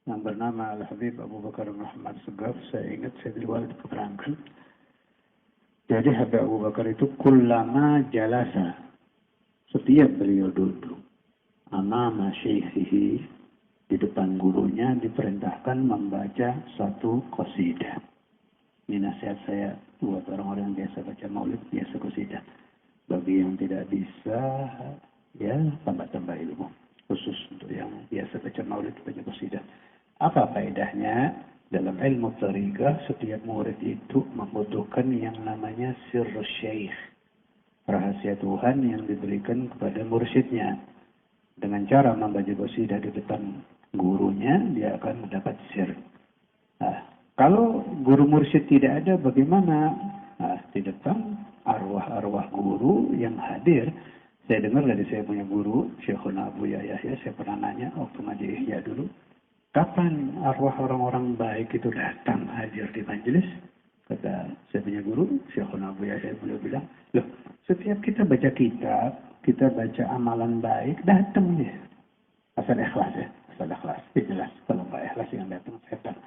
yang bernama Al-Habib Abu Bakar Muhammad Segaf. Saya ingat saya diwali keterangan. Jadi Habib Abu Bakar itu kullama jalasa, setiap beliau duduk amama syekhihi, di depan gurunya, diperintahkan membaca satu qasidah. Ini nasihat saya buat orang-orang yang biasa baca maulid, biasa qasidah. Bagi yang tidak bisa, ya tambah-tambah ilmu. Khusus untuk yang biasa baca maulid, baca qasidah. Apa faedahnya? Dalam ilmu tariqah, setiap murid itu membutuhkan yang namanya sirrus syekh, rahasia Tuhan yang diberikan kepada mursyidnya. Dengan cara membaca qasidah di depan gurunya, dia akan mendapat sir. Nah, kalau guru mursyid tidak ada, bagaimana? Nah, di depan arwah-arwah guru yang hadir. Saya dengar dari saya punya guru, Syekhuna Abu Yahya, saya pernah nanya waktu ngaji Ihya dulu, kapan arwah orang-orang baik itu datang hadir di majelis? Kata saya punya guru, Syekhuna Abu Yahya, beliau bilang, loh, setiap kita baca kitab, kita baca amalan baik, datang dia. Asal ikhlas ya, asal ikhlas. Jelas, kalau nggak ikhlas yang datang setan.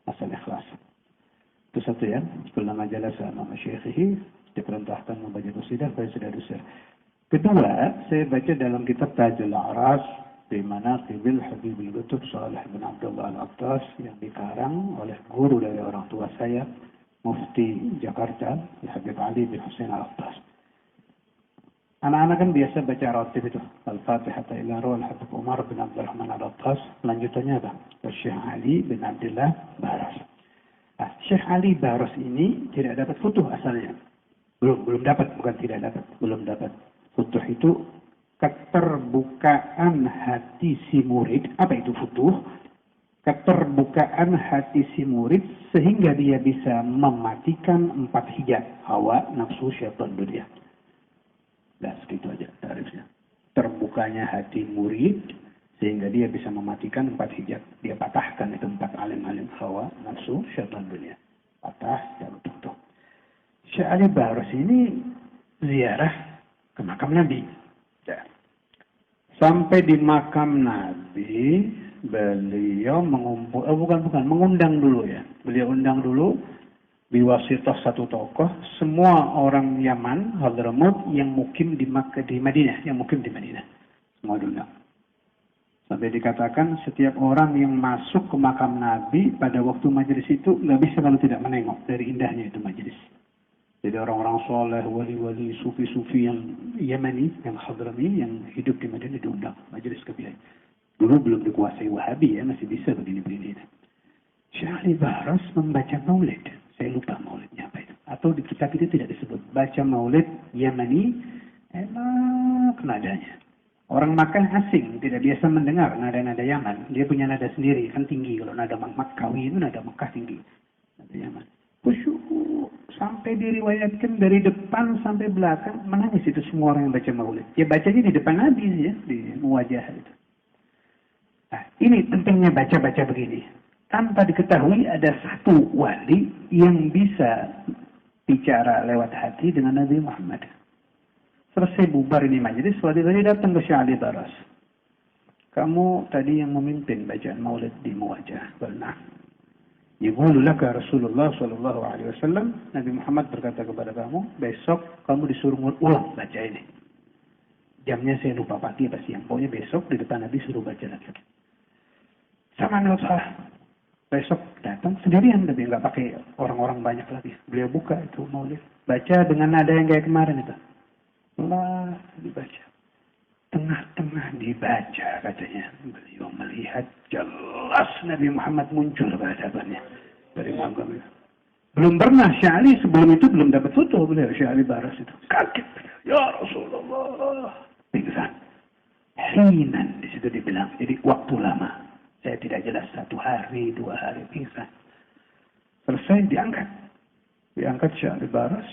Asal ikhlas. Itu satu ya. Kullama jalasa amama syekhihi, diperintahkan membaca qasidah, saya sudah dusir. Kedua, saya baca dalam kitab Tajul Aras, di mana Qibil Habibul Qutub Salih bin Abdullah Al-Attas, yang dikarang oleh guru dari orang tua saya, Mufti Jakarta, Habib Ali bin Hussein Al-Attas. Anak-anak kan biasa baca ratib itu. Al-Fatihah ila Ruh Al-Habib Umar bin Abdurrahman Al-Attas. Lanjutannya apa? Syekh Ali bin Abdullah Baras. Nah, Syekh Ali Baras ini tidak dapat futuh asalnya. Belum dapat, bukan tidak dapat. Belum dapat. Futuh itu keterbukaan hati si murid. Apa itu futuh? Keterbukaan hati si murid sehingga dia bisa mematikan 4 hijab. Hawa, nafsu, syaitan, dunia. Dan segitu aja tarifnya. Terbukanya hati murid sehingga dia bisa mematikan 4 hijab. Dia patahkan itu 4 alim-alim, hawa, nafsu, syaitan, dunia. Patah, ya betul. Syekh Ali Baras ini ziarah ke makam Nabi. Ya. Sampai di makam Nabi, beliau mengundang dulu ya. Beliau undang dulu biwasitah satu tokoh, semua orang Yaman, Hadramut yang mukim di Makkah, di Madinah, semua diundang. Sampai dikatakan setiap orang yang masuk ke makam Nabi pada waktu majelis itu nggak bisa kalau tidak menengok dari indahnya itu majelis. Jadi orang-orang soleh, wali-wali, sufi-sufi yang Yamani, yang Hadrami, yang hidup di Madinah diundang majelis kebiayaan. Dulu belum dikuasai Wahabi ya, masih bisa begini-begini. Syekh Ali Baras membaca maulid. Saya lupa maulidnya apa itu. Atau di kitab itu tidak disebut. Baca maulid Yamani, enak nadanya. Orang Makkah asing, tidak biasa mendengar nada-nada Yaman. Dia punya nada sendiri, kan tinggi. Kalau nada Makkawi itu nada Makkah tinggi. Nada Yaman. Khusyuk, sampai diriwayatkan dari depan sampai belakang, menangis itu semua orang yang baca maulid. Ya bacanya di depan Nabi ya, di wajah itu. Nah, ini pentingnya baca-baca begini. Tanpa diketahui ada satu wali yang bisa bicara lewat hati dengan Nabi Muhammad. Selesai bubar ini majelis, wali-wali datang ke Syekh Ali Baras. Kamu tadi yang memimpin bacaan maulid di Muwajah. Benar. Yaqulu laka Rasulullah sallallahu alaihi wasallam, Nabi Muhammad berkata kepada kamu, besok kamu disuruh ulang baca ini. Jamnya saya lupa pagi apa siang. Pokoknya besok di depan Nabi suruh baca lagi. Sama salah. Besok datang sendirian, Nabi nggak pakai orang-orang banyak lagi. Beliau buka itu maulid, baca dengan nada yang kayak kemarin itu. Allah dibaca. Tengah-tengah dibaca katanya. Beliau melihat jelas Nabi Muhammad muncul ke hadapannya dari makam itu. Belum pernah Syekh Ali sebelum itu belum dapat foto beliau Syekh Ali Baras itu. Kaget. Ya Rasulullah. Pingsan. Hinan di situ dibilang. Jadi waktu lama. Saya tidak jelas 1 hari, 2 hari pingsan. Selesai diangkat. Diangkat Syekh Ali Baras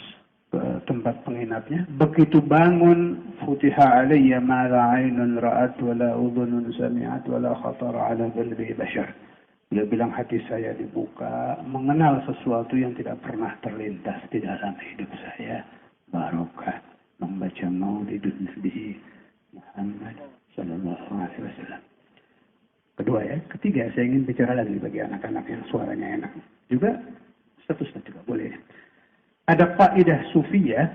ke tempat penginapnya. Begitu bangun, futiha alayya ma la aynun ra'at wa la udhunun sami'at wa la khatara ala qalbi bashar. Beliau bilang hati saya dibuka, mengenal sesuatu yang tidak pernah terlintas di dalam hidup saya. Barokah membaca maulidun Nabi Muhammad sallallahu kedua ya. Ketiga, saya ingin bicara lagi bagi anak-anak yang suaranya enak. Juga statusnya juga boleh. Ada kaidah sufiyah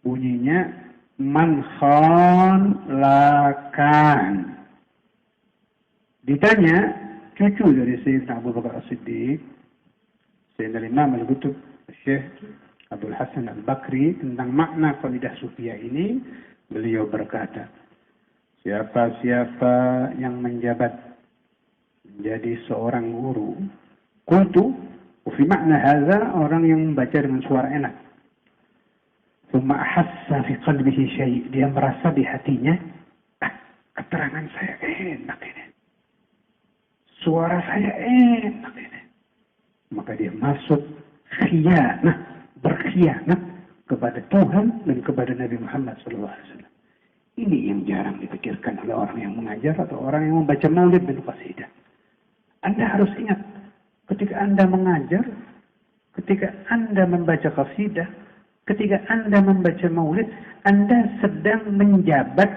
bunyinya man khan lakan. Ditanya cucu dari Sayyidina Abu Bakar As-Siddiq, Sayyidina Imam Al-Qutb Syekh Abdul Hasan Al-Bakri tentang makna kaidah sufiyah ini, beliau berkata, siapa-siapa yang menjabat menjadi seorang guru, qultu fi makna hadza, orang yang membaca dengan suara enak. Thumma ahassa fi qalbihi syai', dia merasa di hatinya, keterangan saya enak ini. Suara saya enak ini. Maka dia masuk khianah, berkhianat kepada Tuhan dan kepada Nabi Muhammad SAW. Ini yang jarang dipikirkan oleh orang yang mengajar atau orang yang membaca maulid dan qasidah. Anda harus ingat, ketika Anda mengajar, ketika Anda membaca qasidah, ketika Anda membaca maulid, Anda sedang menjabat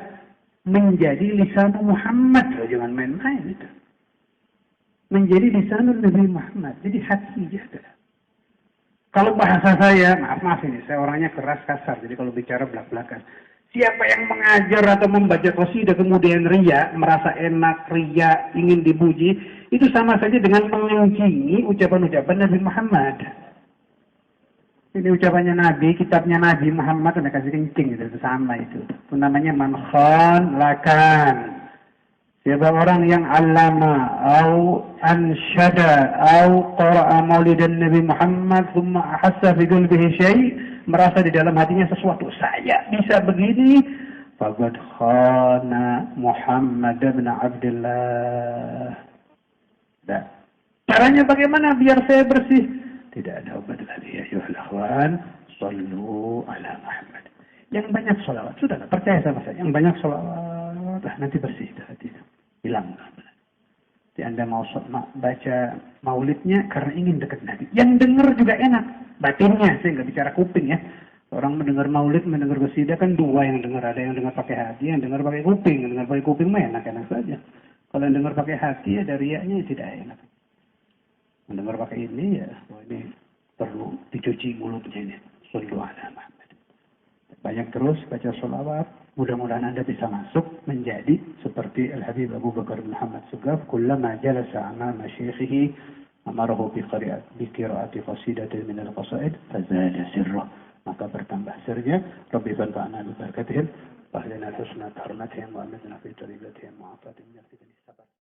menjadi lisan Muhammad. Jangan main-main itu. Menjadi lisan Nabi Muhammad. Jadi hati jaga. Kalau bahasa saya, maaf ini, saya orangnya keras kasar. Jadi kalau bicara belak-belakan. Siapa yang mengajar atau membaca qasidah kemudian riya, merasa enak, riya, ingin dipuji, itu sama saja dengan mengencingi ucapan-ucapan Nabi Muhammad. Ini ucapannya Nabi, kitabnya Nabi Muhammad, anda kasih kencing, itu sama itu. Itu namanya man khan lakan. Siapa orang yang allama, atau ansyada, atau qara'a maulidan Nabi Muhammad, thumma ahassa fi qalbihi syai', merasa di dalam hatinya sesuatu, saya bisa begini, faqad khana Muhammad bin Abdullah. Nah, caranya bagaimana biar saya bersih? Tidak ada obat lagi, ya ayuhal akhwan, sallu ala Muhammad. Yang banyak sholawat, sudahlah, percaya sama saya, yang banyak sholawat, nanti bersih hatinya. Hilang. Jadi Anda mau baca maulidnya karena ingin dekat Nabi. Yang dengar juga enak. Batinnya, saya nggak bicara kuping ya. Orang mendengar maulid, mendengar qasidah kan dua yang dengar. Ada yang dengar pakai hati, yang dengar pakai kuping. Yang dengar pakai kuping mah enak-enak saja. Kalau yang dengar pakai hati, ada riaknya tidak enak. Mendengar pakai ini ya, ini perlu dicuci mulutnya ini. Sallu ala Muhammad. Banyak terus baca sholawat. Mudah-mudahan Anda bisa masuk menjadi seperti Al-Habib Abu Bakar bin Muhammad Segaf. Kullama jalasa amama syekhihi amarahu bi qiraati qasidatin min al-qasaid fazada sirrah. Maka bertambah sirnya. Rabbi banfa'na bi barakatihim wa ahlina al-husna bi hurmatihim wa amitna fi tariqatihim.